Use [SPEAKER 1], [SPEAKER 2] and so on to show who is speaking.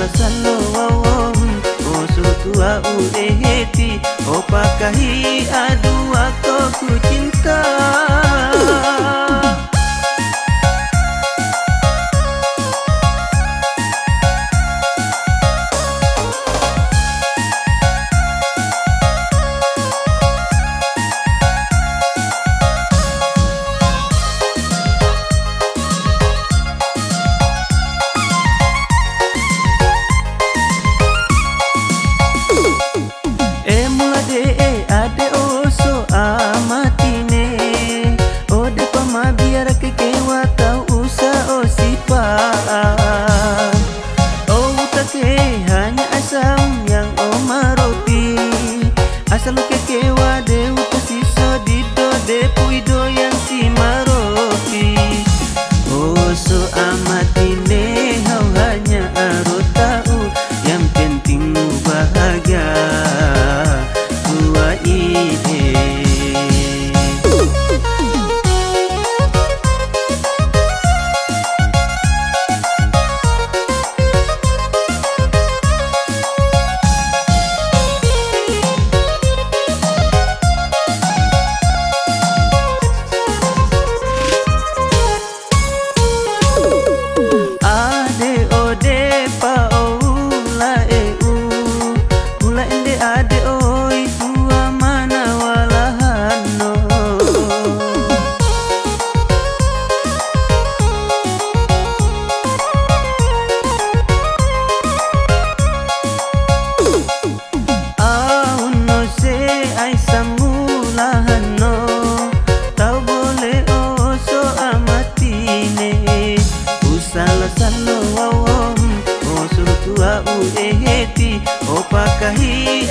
[SPEAKER 1] Usala salo wawom oso tua uheti opakahi adua ku cinta. Ade oso amatine ode pama biar kekewa tau usah osipan. Oh take hanya asam yang omaroti asal kekewa de utasiso dido de puido yang si maroti. Oso amatine hau hanya aro tahu yang penting bahagia. Salo wawom oso tua uheti opakahi